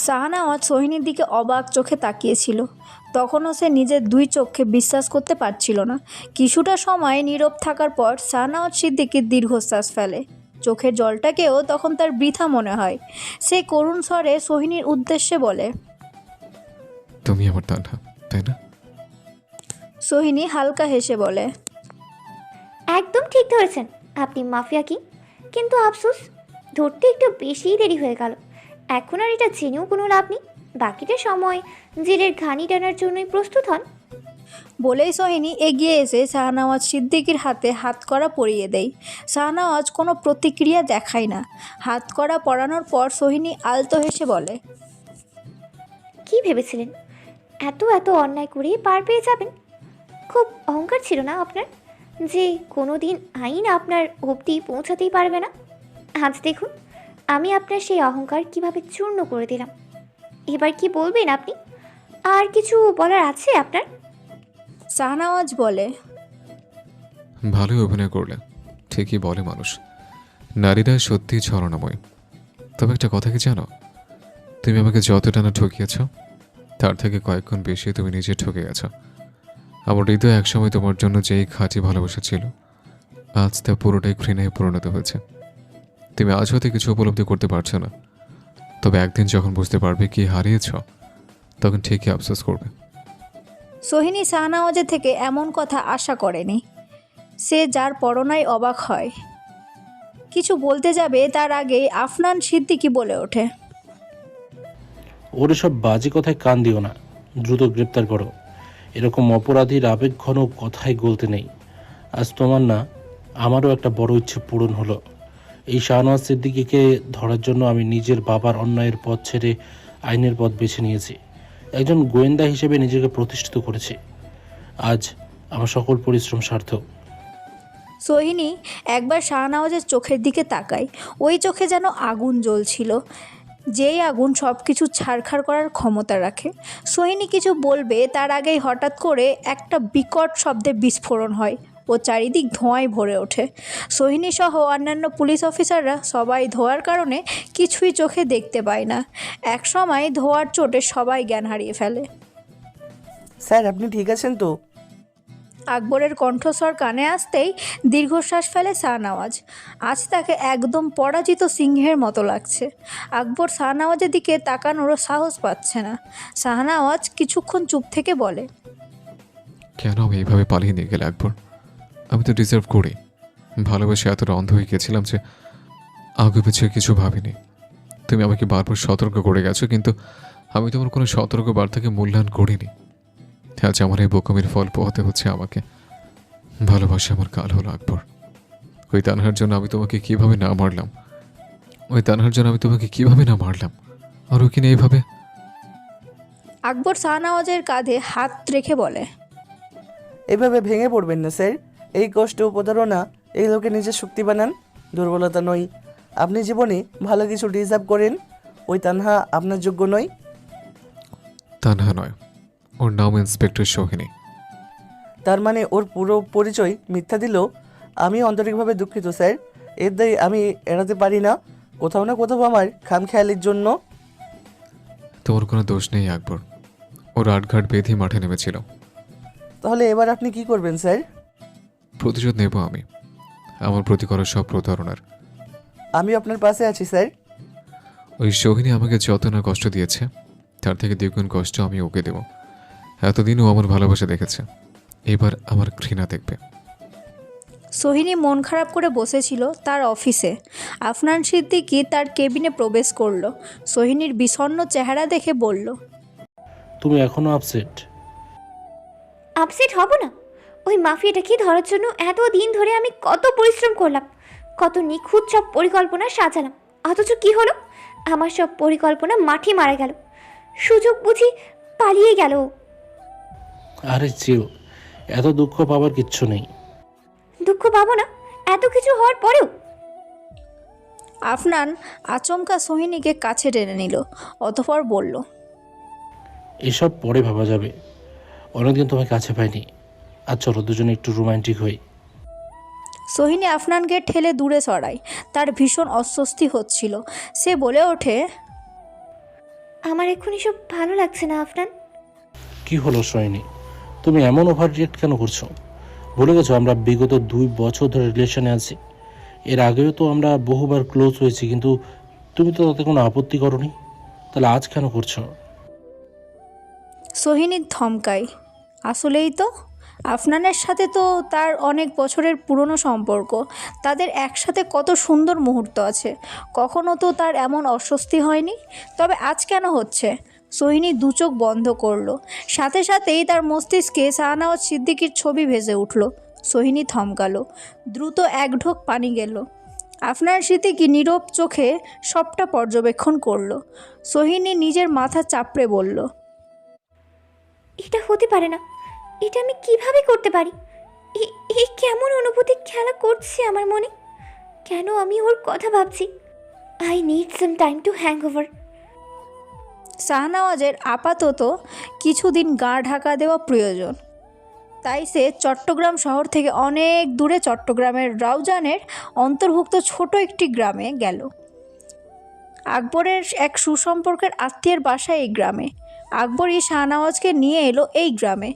শাহনাওয়াজ সোহিনীর দিকে অবাক চোখে তাকিয়েছিল। তখনও সে নিজের দুই চোখে বিশ্বাস করতে পারছিল না। কিছুটা সময় নীরব থাকার পর শাহনাওয়াজ সিদ্দিকীর দীর্ঘশ্বাস ফেলে। চোখের জলটাকেও তখন তার বৃথা মনে হয়। সে করুণ স্বরে সোহিনীর উদ্দেশ্যে বলে, তুমি আমার তানহা, তাই না? সোহিনী হালকা হেসে বলে, একদম ঠিক ধরেছেন, আপনি মাফিয়া কিং। কিন্তু আফসোস, ধরতে একটু বেশিই দেরি হয়ে গেল। এখন আর এটা জেনেও কোনো লাভ নেই। বাকিটা সময় জেলের ঘানি টানার জন্যই প্রস্তুত হন। বলেই সোহিনী এগিয়ে এসে শাহনওয়াজ সিদ্দিকীর হাতে হাতকড়া পরিয়ে দেয়। শাহনওয়াজ কোনো প্রতিক্রিয়া দেখায় না। হাতকড়া পরানোর পর সোহিনী আলতো হেসে বলে, কি ভেবেছিলেন এত এত অন্যায় করে পার পেয়ে যাবেন? খুব অহংকার ছিল না আপনার, যে কোনো দিন আইন আপনার অবধি পৌঁছাতেই পারবে না? আজ দেখুন আমি আপনার সেই অহংকার কিভাবে চূর্ণ করে দিলাম। এবার কি বলবেন আপনি? আর কিছু বলার আছে আপনার? শাহনওয়াজ বলে, ভালোই অভিনয় করলে। ঠিকই বলে মানুষ, নারীরা সত্যিই ছলনাময়। তবে একটা কথা কি জানো, তুমি আমাকে যতটা না ঠকিয়েছ, তার থেকে কয়েক গুণ বেশি তুমি নিজে ঠকে গেছ। আমার হৃদয় একসময় তোমার জন্য যেই খাঁটি ভালোবাসা ছিল, আজ তা পুরোটাই ঘৃণায় পরিণত হয়েছে। তুমি আজ হয়তো কিছু উপলব্ধি করতে পারছো না, তবে একদিন যখন বুঝতে পারবে কি হারিয়েছ, তখন ঠিকই আফসোস করবে। সোহিনী শাহনওয়াজের থেকে এমন কথা আশা করেনি। সে যার পরনায় অবাক হয়। কিছু বলতে যাবে তার আগেই আফনান সিদ্দিকী বলে ওঠে, ওর সব বাজে কথায় কান দিও না, দ্রুত গ্রেপ্তার করো। এরকম অপরাধীর আবেগ ঘন কথায় গলতে নেই। আজ তোমার না, আমারও একটা বড় ইচ্ছে পূরণ হলো। এই শাহনওয়াজ সিদ্দিকীকে ধরার জন্য আমি নিজের বাবার অন্যায়ের পথ ছেড়ে আইনের পথ বেছে নিয়েছি। একজন গোয়েন্দা হিসেবে নিজেকে প্রতিষ্ঠিত করেছি। আজ আমার সকল পরিশ্রম সার্থক। সোহিনী একবার শাহনওয়াজের চোখের দিকে তাকায়। ওই চোখে যেন আগুন জ্বলছিল, যেই আগুন সব কিছু ছারখার করার ক্ষমতা রাখে। সোহিনী কিছু বলবে তার আগেই হঠাৎ করে একটা বিকট শব্দে বিস্ফোরণ হয় ও চারিদিক ধোঁয়ায় ভরে ওঠে। সোহিনী সহ অন্যান্য পুলিশ অফিসাররা সবাই ধোঁয়ার কারণে কিছুই চোখে দেখতে পায় না। এক সময় ধোঁয়ার চোটে সবাই জ্ঞান হারিয়ে ফেলে। স্যার, আপনি ঠিক আছেন তো? আকবরের কণ্ঠস্বর কানে আসতেই দীর্ঘশ্বাস ফেলে শাহনওয়াজ। আজ তাকে একদম পরাজিত সিংহের মতো লাগছে। আকবর শাহনওয়াজের দিকে তাকানোরও সাহস পাচ্ছে না। শাহনওয়াজ কিছুক্ষণ চুপ থেকে বলে, কেন আমি এইভাবে পালিয়ে নিয়ে গেলে আকবর? আমি তো ডিজার্ভ করি। ভালোবেসে এতটা অন্ধ হয়ে গেছিলাম যে আগে পিছিয়ে কিছু ভাবিনি। তুমি আমাকে বারবার সতর্ক করে গেছো, কিন্তু আমি তোমার কোনো সতর্ক বার্তাকে মূল্যায়ন করিনি। আজ আমার এই বোকামির ফল পোহাতে হচ্ছে আমাকে। ভালোবাসা আমার কাল হলো আকবর। ওই তানহার জন্য আমি তোমাকে কিভাবে না মারলাম, আর ও কিনা এইভাবে। আকবর শাহনওয়াজের কাঁধে হাত রেখে বলে, এভাবে ভেঙে পড়বেন না স্যার। এই কষ্ট ও প্রতারণা এগুলোকে নিজের শক্তি বানান, দুর্বলতা নয়। আপনি জীবনে ভালো কিছু ডিজার্ভ করেন। ওই তানহা আপনার যোগ্য নয়। তানহা নয়, ওর নাম ইন্সপেক্টর সোহিনী। তার মানে ওর পুরো পরিচয় মিথ্যা দিলেও আমি আন্তরিকভাবে দুঃখিত স্যার। এর দায় আমি এড়াতে পারি না। কোথাও না কোথাও আমার খামখেয়ালির জন্য। তোমার কোনো দোষ নেই আকবর। ওর আটঘাট বেঁধে মাঠে নেমেছিল। তাহলে এবার আপনি কি করবেন স্যার? প্রতিশোধ নেব আমি, আমার প্রতি করা সব প্রতারণার। আমি আপনার পাশে আছি স্যার। ওই সোহিনী আমাকে যত না কষ্ট দিয়েছে, তার থেকে দ্বিগুণ কষ্ট আমি ওকে দেব। এতদিনও আমার ভালোবাসা দেখেছে, এবার আমার ঘৃণা দেখবে। সোহিনী মন খারাপ করে বসেছিল তার অফিসে। আফনান সিদ্দিকী তার কেবিনে প্রবেশ করলো। সোহিনীর বিষণ্ণ চেহারা দেখে বলল, তুমি এখনো আপসেট? আপসেট হব না? ওই মাফিয়াটাকে ধরার জন্য এত দিন ধরে আমি কত পরিশ্রম করলাম, কত নিখুঁত সব পরিকল্পনা সাজালাম, অথচ কি হলো? আমার সব পরিকল্পনা মাঠে মারা গেল। সুযোগ বুঝি পালিয়ে গেল। আরে চিল, এত দুঃখ পাবার কিচ্ছু নেই। দুঃখ পাবো না এত কিছু হওয়ার পরেও? আফনান আচমকা সোহিনীকে কাছে টেনে নিল, অতঃপর বলল, এসব পরে ভাবা যাবে। অনেকদিন তোমায় কাছে পাইনি। আজ চলো দুজনে একটু রোমান্টিক হই। সোহিনী আফনানকে ঠেলে দূরে সরায়। তার ভীষণ অস্বস্তি হচ্ছিল। সে বলে ওঠে, আমার এখন এসব ভালো লাগছে না আফনান। কি হলো সোহিনী, তুমি এমন ওভার রিয়েক্ট কেন করছো? ভুলে গেছো আমরা বিগত 2 বছর ধরে রিলেশনে আছি? এর আগেও তো আমরা বহুবার ক্লোজ হয়েছি, কিন্তু তুমি তো তাতে কোনো আপত্তি করোনি। তাহলে আজ কেন করছো? সোহিনী ধমকায়, আসলেই তো আফনানের সাথে তো তার অনেক বছরের পুরনো সম্পর্ক। তাদের একসাথে কত সুন্দর মুহূর্ত আছে। কখনো তো তার এমন অস্বস্তি হয়নি। তবে আজ কেন হচ্ছে? সোহিনী দু চোখ বন্ধ করলো। সাথে সাথেই তার মস্তিষ্কে শাহনওয়াজ সিদ্দিকীর ছবি ভেসে উঠল। সোহিনী থমকালো। দ্রুত এক ঢোক পানি গেল। আফনান সিদ্দিকী নীরব চোখে সবটা পর্যবেক্ষণ করলো। সোহিনী নিজের মাথা চাপড়ে বলল, এটা হতে পারে না। এটা আমি কিভাবে করতে পারি? এই কেমন অনুভূতি খেলা করছে আমার মনে? কেন আমি ওর কথা ভাবছি? I need some time to hang over. শাহনওয়াজের আপাতত কিছুদিন গা ঢাকা দেওয়া প্রয়োজন। তাই সে চট্টগ্রাম শহর থেকে অনেক দূরে চট্টগ্রামের রাউজানের অন্তর্ভুক্ত ছোট একটি গ্রামে গেল। আকবরের এক সুসম্পর্কের আত্মীয়ের বাসা এই গ্রামে। আকবরই শাহনওয়াজকে নিয়ে এলো এই গ্রামে।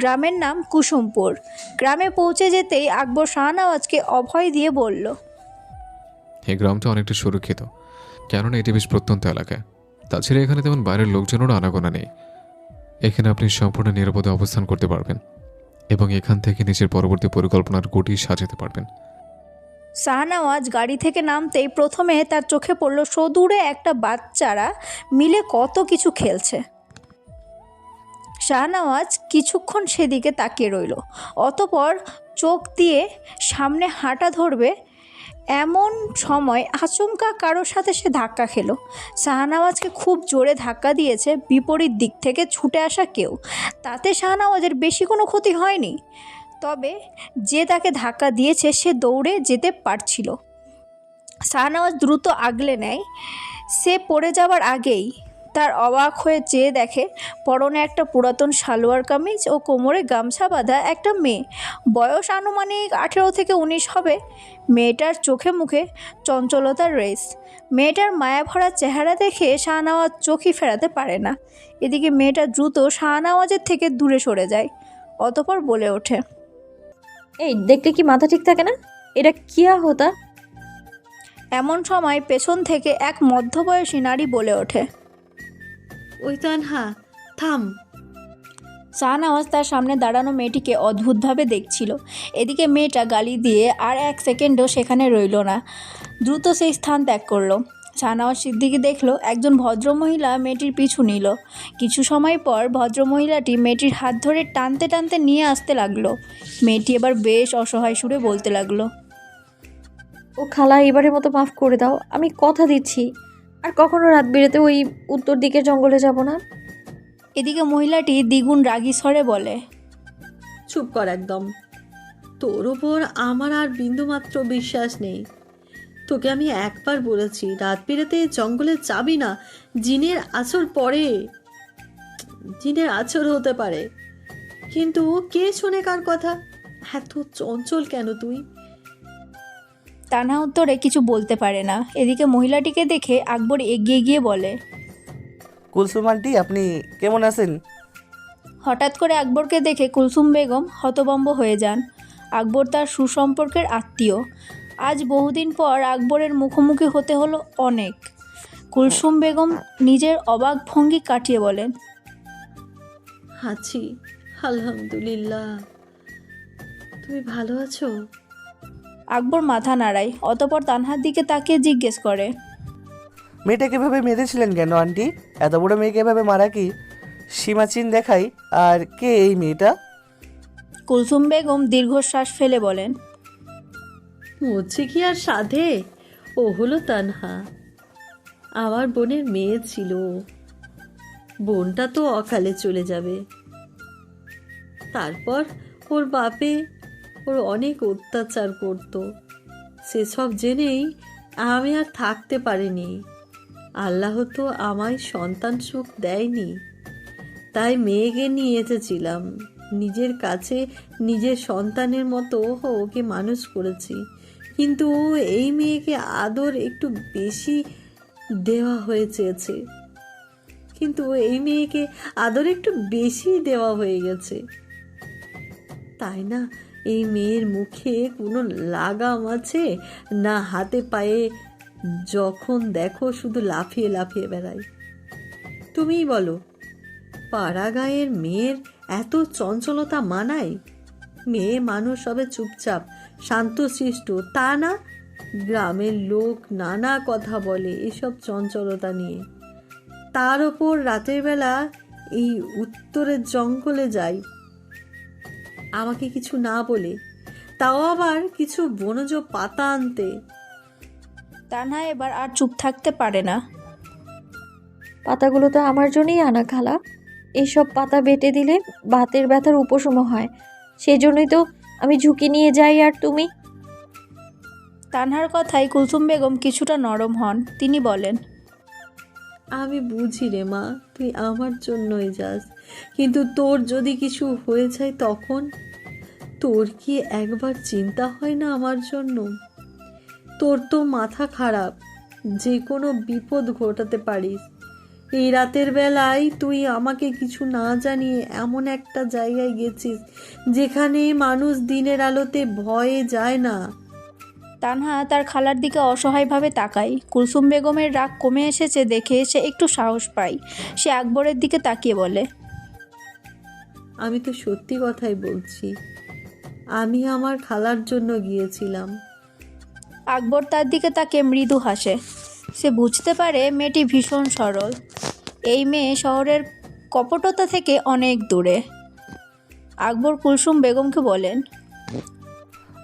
গ্রামের নাম কুসুমপুর। গ্রামে পৌঁছে যেতেই আকবর শাহনওয়াজকে অভয় দিয়ে বলল, এই গ্রামটা অনেকটা সুরক্ষিত, কেননা এটি বেশ প্রত্যন্ত এলাকায়। তাছাড়া এখানে তেমন বাইরের লোকজনেরও আনাগোনা নেই। এখানে আপনি সম্পূর্ণ নিরাপদে অবস্থান করতে পারবেন এবং এখান থেকে নিজের পরবর্তী পরিকল্পনার গুটি সাজাতে পারবেন। শাহনওয়াজ গাড়ি থেকে নামতেই প্রথমে তার চোখে পড়ল সদূরে একটা বাচ্চারা মিলে কত কিছু খেলছে। শাহনওয়াজ কিছুক্ষণ সেদিকে তাকিয়ে রইল। অতপর চোখ দিয়ে সামনে হাঁটা ধরবে এমন সময় আচমকা কারোর সাথে সে ধাক্কা খেলো। শাহনওয়াজকে খুব জোরে ধাক্কা দিয়েছে বিপরীত দিক থেকে ছুটে আসা কেউ। তাতে শাহনওয়াজের বেশি কোনো ক্ষতি হয়নি। তবে যে তাকে ধাক্কা দিয়েছে সে দৌড়ে যেতে পারছিল। শাহনওয়াজ দ্রুত আগলে নেয়। সে পড়ে যাওয়ার আগেই তার অবাক হয়ে চেয়ে দেখে পরনে একটা পুরাতন সালোয়ার কামিজ ও কোমরে গামছা বাঁধা একটা মেয়ে। বয়স আনুমানিক 18 থেকে 19 হবে। মেয়েটার চোখে মুখে চঞ্চলতার রেশ। মেয়েটার মায়াভরা চেহারা দেখে শাহনওয়াজ চোখই ফেরাতে পারে না। এদিকে মেয়েটা দ্রুত শাহনওয়াজের থেকে দূরে সরে যায়। অতপর বলে ওঠে, এই দেখলে কি মাথা ঠিক থাকে না? এটা কিয়া হতা? এমন সময় পেছন থেকে এক মধ্যবয়সী নারী বলে ওঠে। ওই তানহা, থাম। শাহনওয়াজ তার সামনে দাঁড়ানো মেয়েটিকে অদ্ভুতভাবে দেখছিল। এদিকে মেয়েটা গালি দিয়ে আর এক সেকেন্ডও সেখানে রইল না। দ্রুত সেই স্থান ত্যাগ করলো। শাহনওয়াজ সিদ্দিকী দেখলো একজন ভদ্রমহিলা মেয়েটির পিছু নিল। কিছু সময় পর ভদ্রমহিলাটি মেয়েটির হাত ধরে টানতে টানতে নিয়ে আসতে লাগলো। মেয়েটি এবার বেশ অসহায় সুরে বলতে লাগলো, ও খালা, এবারের মতো মাফ করে দাও। আমি কথা দিচ্ছি আর কখনো রাত বেরোতে ওই উত্তর দিকের জঙ্গলে যাব না। এদিকে মহিলাটি দ্বিগুণ রাগী স্বরে বলে, চুপ কর একদম। তোর ওপর আমার আর বিন্দুমাত্র বিশ্বাস নেই। তোকে আমি একবার বলেছি রাত বেরোতে জঙ্গলে যাবি না। জিনের আছর পড়ে, জিনের আছর হতে পারে। কিন্তু কে শোনে কার কথা? এত চঞ্চল কেন তুই? তানহা উত্তরে কিছু বলতে পারে না। এদিকে মহিলাটিকে দেখে আকবর এগিয়ে গিয়ে বলে, কুলসুম আন্টি, আপনি কেমন আছেন? হঠাৎ করে আকবরকে দেখে কুলসুম বেগম হতভম্ব হয়ে যান। আকবর তার সুসম্পর্কের আত্মীয়। আজ বহুদিন পর আকবরের মুখোমুখি হতে হলো অনেক। কুলসুম বেগম নিজের অবাক ভঙ্গি কাটিয়ে বলেন, আছি আলহামদুলিল্লাহ। তুমি ভালো আছো? আকবর মাথা নাড়ায়। অতপর তানহার দিকে তাকিয়ে জিজ্ঞেস করে, মেয়েটাকে এভাবে মেরেছিলেন কেন আন্টি? এত বড় মেয়েকে এভাবে মারা কি সীমাচিন দেখাই? আর কে এই মেয়েটা? কুলসুম বেগম দীর্ঘশ্বাস ফেলে বলেন, হচ্ছে কি আর সাধে? ও হলো তানহা, আমার বোনের মেয়ে ছিল। বোনটা তো অকালে চলে যাবে। তারপর ওর বাপে ওর অনেক অত্যাচার করত। সেসব জেনেই আমি আর থাকতে পারিনি। আল্লাহ তো আমায় সন্তান সুখ দেয়নি, তাই মেয়েকে নিয়ে এসেছিলাম। নিজের কাছে নিজের সন্তানের মতো ওকে মানুষ করেছি, কিন্তু এই মেয়েকে আদর একটু বেশি দেওয়া হয়েছে, কিন্তু এই মেয়েকে আদর একটু বেশি দেওয়া হয়ে গেছে, তাই না? এই মেয়ের মুখে কোনো লাগাম আছে না, হাতে পায়ে যখন দেখো শুধু লাফিয়ে লাফিয়ে বেড়ায়। তুমিই বলো, পাড়া গাঁয়ের মেয়ের এত চঞ্চলতা মানায়? মেয়ে মানুষ হবে চুপচাপ শান্তশিষ্ট, তা না? গ্রামের লোক নানা কথা বলে এসব চঞ্চলতা নিয়ে। তার ওপর রাতের বেলা এই উত্তরের জঙ্গলে যাই আমাকে কিছু না বলে, তাও আবার কিছু বনজ পাতা আনতে। তানহা এবার আর চুপ থাকতে পারে না। পাতাগুলো তো আমার জন্যই আনা খালা। এইসব পাতা বেটে দিলে বাতের ব্যথার উপশম হয়, সেই জন্যই তো আমি ঝুঁকি নিয়ে যাই। আর তুমি? তানহার কথায় কুলসুম বেগম কিছুটা নরম হন। তিনি বলেন, আমি বুঝি রে মা, তুই আমার জন্যই যাস, কিন্তু তোর যদি কিছু হয়ে যায় তখন? তোর কি একবার চিন্তা হয় না আমার জন্য? তোর তো মাথা খারাপ, যে কোনো বিপদ ঘটাতে পারিস। এই রাতের বেলায় তুই আমাকে কিছু না জানিয়ে এমন একটা জায়গায় গেছিস যেখানে মানুষ দিনের আলোতে ভয়ে যায় না। তানহা তার খালার দিকে অসহায়ভাবে তাকায়। কুলসুম বেগমের রাগ কমে এসেছে দেখে সে একটু সাহস পায়। সে আকবরের দিকে তাকিয়ে বলে, আমি তো সত্যি কথাই বলছি, আমি আমার খালার জন্য গিয়েছিলাম। আকবর তার দিকে তাকিয়ে মৃদু হাসে। সে বুঝতে পারে মেয়েটি ভীষণ সরল। এই মেয়ে শহরের কপটতা থেকে অনেক দূরে। আকবর কুলসুম বেগমকে বলেন,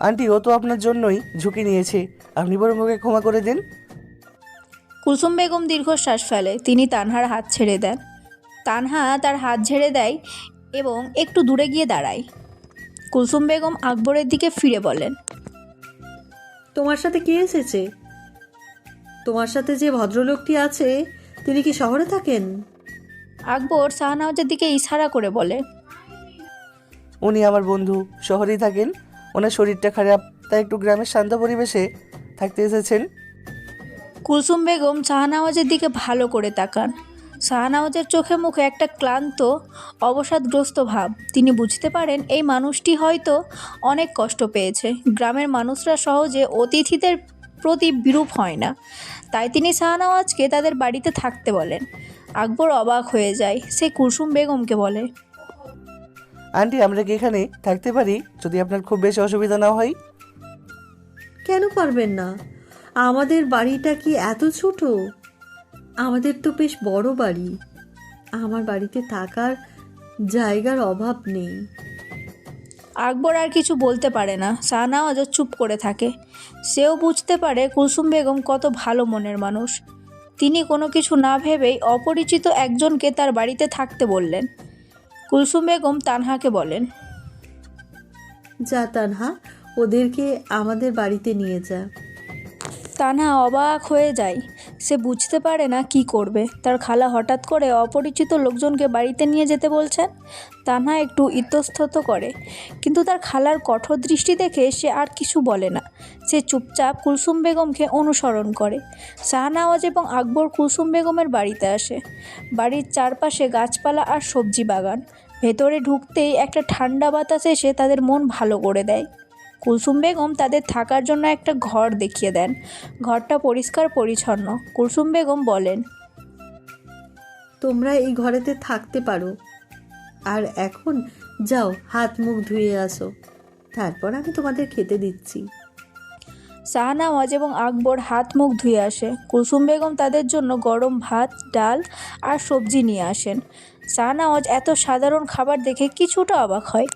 আন্টি, ও তো আপনার জন্যই ঝুঁকি নিয়েছে, আপনি বরং ওকে ক্ষমা করে দিন। কুলসুম বেগম দীর্ঘশ্বাস ফেলে। তিনি তানহার হাত ছেড়ে দেন। তানহা তার হাত ঝেড়ে দেয় এবং একটু দূরে গিয়ে দাঁড়ায়। কুলসুম বেগম আকবরের দিকে ফিরে বলেন, তোমার সাথে কে এসেছে? তোমার সাথে যে ভদ্রলোকটি আছে তিনি কি শহরে থাকেন? আকবর শাহনওয়াজের দিকে ইশারা করে বলে, উনি আমার বন্ধু, শহরেই থাকেন। ওনার শরীরটা খারাপ, তাই একটু গ্রামের শান্ত পরিবেশে থাকতে এসেছেন। কুলসুম বেগম শাহনওয়াজের দিকে ভালো করে তাকান। শাহনওয়াজের চোখে মুখে একটা ক্লান্ত অবসাদগ্রস্ত ভাব। তিনি বুঝতে পারেন এই মানুষটি হয়তো অনেক কষ্ট পেয়েছে। গ্রামের মানুষরা সহজে অতিথিদের প্রতি বিরূপ হয় না, তাই তিনি শাহনওয়াজকে তাদের বাড়িতে থাকতে বলেন। আকবর অবাক হয়ে যায়। সে কুলসুম বেগমকে বলে, আন্টি, আমরা কি এখানে থাকতে পারি যদি আপনার খুব বেশি অসুবিধা না হয়? কেন পারবেন না? আমাদের বাড়িটা কি এত ছোট? আমাদের তো বেশ বড় বাড়ি। আমার বাড়িতে থাকার জায়গার অভাব নেই। আকবর আর কিছু বলতে পারে না। শাহনওয়াজও চুপ করে থাকে। সেও বুঝতে পারে কুলসুম বেগম কত ভালো মনের মানুষ। তিনি কোনো কিছু না ভেবেই অপরিচিত একজনকে তার বাড়িতে থাকতে বললেন। কুলসুম বেগম তানহাকে বলেন, যা তানহা, ওদেরকে আমাদের বাড়িতে নিয়ে যা। তানহা অবাক হয়ে যায়। সে বুঝতে পারে না কি করবে। তার খালা হঠাৎ করে অপরিচিত লোকজনকে বাড়িতে নিয়ে যেতে বলছেন। তানহা একটু ইতস্তত করে, কিন্তু তার খালার কঠোর দৃষ্টি দেখে সে আর কিছু বলে না। সে চুপচাপ কুলসুম বেগমকে অনুসরণ করে। শাহনওয়াজ এবং আকবর কুলসুম বেগমের বাড়িতে আসে। বাড়ির চারপাশে গাছপালা আর সবজি বাগান। ভেতরে ঢুকতেই একটা ঠান্ডা বাতাস এসে তাদের মন ভালো করে দেয়। কুলসুম বেগম তাদের থাকার জন্য একটা ঘর দেখিয়ে দেন। ঘরটা পরিষ্কার পরিচ্ছন্ন। কুলসুম বেগম বলেন, তোমরা এই ঘরেতে থাকতে পারো, আর এখন যাও হাত মুখ ধুয়ে আসো, তারপর আমি তোমাদের খেতে দিচ্ছি। শাহনওয়াজ এবং আকবর হাত মুখ ধুয়ে আসে। কুলসুম বেগম তাদের জন্য গরম ভাত, ডাল আর সবজি নিয়ে আসেন। শাহনওয়াজ এত সাধারণ খাবার দেখে কিছুটা অবাক হয়।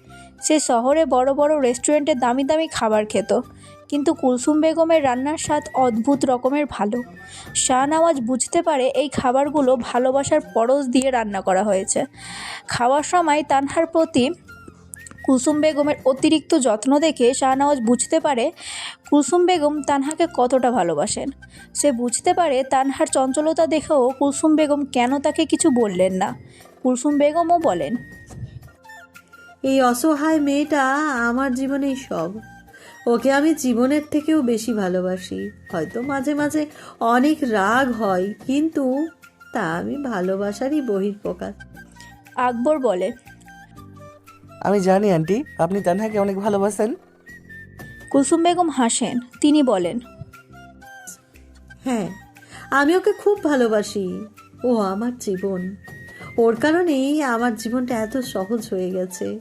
সে শহরে বড় বড় রেস্টুরেন্টে দামি দামি খাবার খেত, কিন্তু কুলসুম বেগমের রান্নার স্বাদ অদ্ভুত রকমের ভালো। শাহনওয়াজ বুঝতে পারে এই খাবারগুলো ভালোবাসার পরশ দিয়ে রান্না করা হয়েছে। খাওয়ার সময় তানহার প্রতি কুলসুম বেগমের অতিরিক্ত যত্ন দেখে শাহনওয়াজ বুঝতে পারে কুলসুম বেগম তানহাকে কতটা ভালোবাসেন। সে বুঝতে পারে তানহার চঞ্চলতা দেখেও কুলসুম বেগম কেন তাকে কিছু বললেন না। কুলসুম বেগমও বলেন, এই অসহায় মেয়েটা আমার জীবনেই সব। ওকে আমি জীবনের থেকেও বেশি ভালোবাসি। হয়তো মাঝে মাঝে অনেক রাগ হয়, কিন্তু তা আমি ভালোবাসারই বহিঃপ্রকাশ। আকবর বলে, আমি জানি আন্টি আপনি তানহাকে অনেক ভালোবাসেন। কুলসুম বেগম হাসেন। তিনি বলেন, হ্যাঁ, আমি ওকে খুব ভালোবাসি। ও আমার জীবন। ওর কারণেই আমার জীবনটা এত সহজ হয়ে গেছে।